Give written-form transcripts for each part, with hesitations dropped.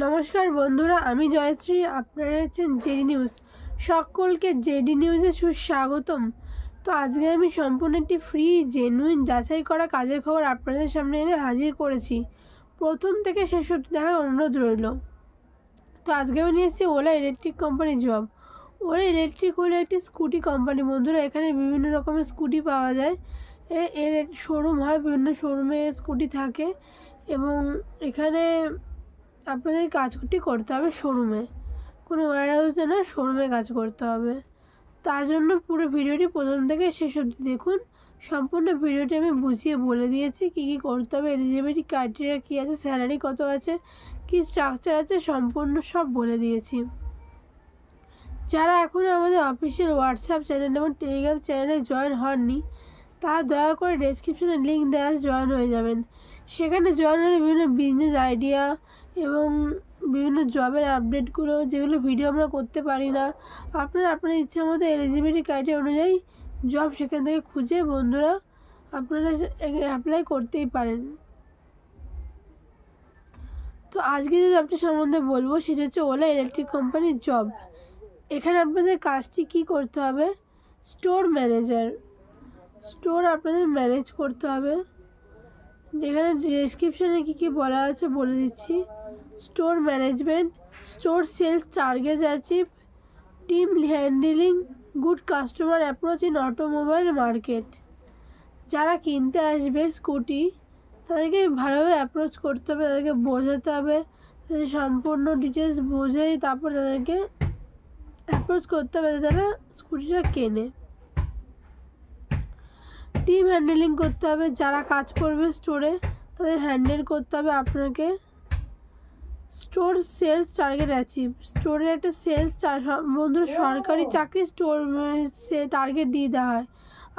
নমস্কার বন্ধুরা, আমি জয়শ্রী। আপনারা হচ্ছেন জেডি নিউজ। সকলকে জেডি নিউজে সুস্বাগতম। তো আজকে আমি সম্পূর্ণ একটি ফ্রি জেনুইন যাচাই করা কাজের খবর আপনাদের সামনে এনে হাজির করেছি। প্রথম থেকে শেষ অবধি দেখার অনুরোধ রইল। তো আজকে আমি নিয়ে এসেছি ওলা ইলেকট্রিক কোম্পানির জব। ওলা ইলেকট্রিক হলো একটি স্কুটি কোম্পানি বন্ধুরা। এখানে বিভিন্ন রকমের স্কুটি পাওয়া যায়। এর শোরুম হয়, বিভিন্ন শোরুমে স্কুটি থাকে এবং এখানে আপনাদের কাজটি করতে হবে শোরুমে, কোনো ওয়্যার হাউসে না, শোরুমে কাজ করতে হবে। তার জন্য পুরো ভিডিওটি প্রথম থেকে শেষ অবধি দেখুন। সম্পূর্ণ ভিডিওটি আমি বুঝিয়ে বলে দিয়েছি কী কী করতে হবে, এলিজিবিলিটি ক্রাইটেরিয়া কী আছে, স্যালারি কত আছে, কী স্ট্রাকচার আছে, সম্পূর্ণ সব বলে দিয়েছি। যারা এখনও আমাদের অফিসিয়াল হোয়াটসঅ্যাপ চ্যানেল এবং টেলিগ্রাম চ্যানেলে জয়েন হননি, তারা দয়া করে ডেসক্রিপশনে লিঙ্ক দেওয়া জয়েন হয়ে যাবেন। সেখানে জয়েন হলে বিভিন্ন বিজনেস আইডিয়া এবং বিভিন্ন জবের আপডেটগুলো, যেগুলো ভিডিও আমরা করতে পারি না, আপনারা আপনার ইচ্ছা মতো এলিজিবিলিটি ক্রাইটেরিয়া অনুযায়ী জব সেখান থেকে খুঁজে বন্ধুরা আপনারা অ্যাপ্লাই করতেই পারেন। তো আজকে যে জবটি সম্বন্ধে বলবো সেটা হচ্ছে ওলা ইলেকট্রিক কোম্পানির জব। এখানে আপনাদের কাজটি কী করতে হবে, স্টোর ম্যানেজার। স্টোর আপনাদের ম্যানেজ করতে হবে। এখানে ডেসক্রিপশানে কী বলা আছে বলে দিচ্ছি। Store management, store sales target achieve, team handling, good customer approach in automobile market. যারা কিনতে আসবে স্কুটি, তাদেরকে ভালোভাবে অ্যাপ্রোচ করতে হবে, তাদেরকে বোঝাতে হবে, তাদের সম্পূর্ণ ডিটেলস বোঝাই তারপর তাদেরকে অ্যাপ্রোচ করতে হবে, তারা স্কুটিটা কেনে। টিম হ্যান্ডেলিং করতে হবে, যারা কাজ করবে স্টোরে তাদের হ্যান্ডেল করতে হবে আপনাকে। স্টোর সেলস টার্গেট অ্যাচিভ, স্টোরের একটা সেলস বন্ধুরা সরকারি চাকরি স্টোর সে টার্গেট দিয়ে দেওয়া হয়,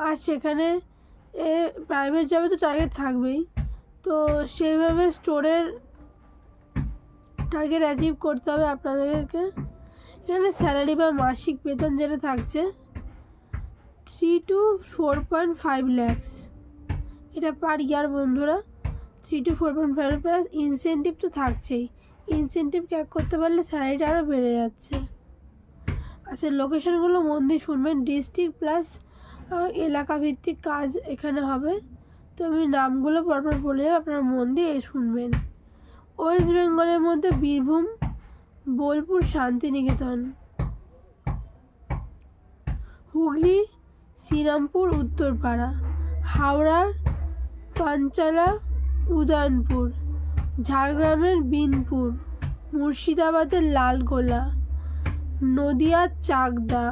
আর সেখানে প্রাইভেট জবে তো টার্গেট থাকবেই। তো সেইভাবে স্টোরের টার্গেট অ্যাচিভ করতে হবে আপনাদেরকে। এখানে স্যালারি বা মাসিক বেতন যেটা থাকছে 3 to 4.5 lakhs, এটা পার ইয়ার বন্ধুরা। 3 to 4.5 প্লাস ইনসেন্টিভ তো থাকছেই। ইনসেন্টিভ ক্যাক করতে পারলে স্যালারিটা আরও বেড়ে যাচ্ছে। আচ্ছা, লোকেশনগুলো মন দিয়ে শুনবেন। ডিস্ট্রিক্ট প্লাস এলাকা ভিত্তিক কাজ এখানে হবে। তো আমি নামগুলো পরপর বলে যাবো, আপনারা মন দিয়ে শুনবেন। ওয়েস্ট বেঙ্গলের মধ্যে বীরভূম, বোলপুর, শান্তিনিকেতন। হুগলি, শ্রীরামপুর, উত্তরপাড়া। হাওড়ার পাঞ্চালা, উদয়নপুর। ঝাড়গ্রামের বিনপুর। মুর্শিদাবাদের লালগোলা। নদিয়ার চাকদা।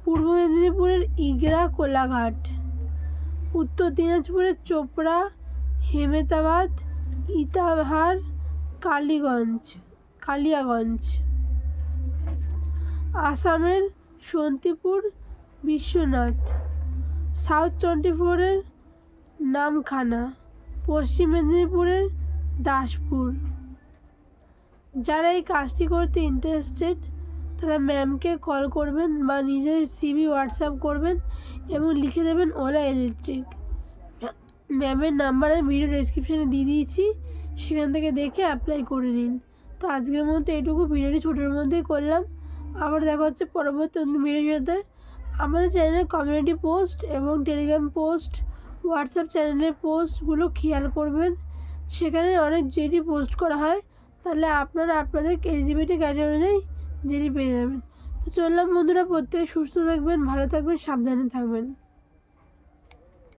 পূর্ব মেদিনীপুরের ইগরা, কোলাঘাট। উত্তর দিনাজপুরের চোপড়া, হেমেতাবাদ, ইটাহার, কালিয়াগঞ্জ। আসামের শান্তিপুর, বিশ্বনাথ। সাউথ 24-এর নামখানা। পশ্চিম মেদিনীপুরের দাসপুর। যারা এই কাজটি করতে ইন্টারেস্টেড তারা ম্যামকে কল করবেন বা নিজের সিভি হোয়াটসঅ্যাপ করবেন এবং লিখে দেবেন ওলা ইলেকট্রিক। ম্যামের নাম্বার আমি ভিডিও ডেসক্রিপশানে দিয়ে দিয়েছি, সেখান থেকে দেখে অ্যাপ্লাই করে নিন। তো আজকের মধ্যে এটুকু, ভিডিওটি ছোটোর মধ্যেই করলাম। আবার দেখা হচ্ছে পরবর্তী অন্য ভিডিওর সাথে। আমাদের চ্যানেলের কমিউনিটি পোস্ট এবং টেলিগ্রাম পোস্ট, হোয়াটসঅ্যাপ চ্যানেলের পোস্টগুলো খেয়াল করবেন, সেখানে অনেক জেডি পোস্ট করা হয়। তাহলে আপনারা আপনাদের এলিজিবিলিটি ক্রাইটেরিয়া অনুযায়ী জেডি পেয়ে যাবেন। তো চললাম বন্ধুরা, প্রত্যেকে সুস্থ থাকবেন, ভালো থাকবেন, সাবধানে থাকবেন।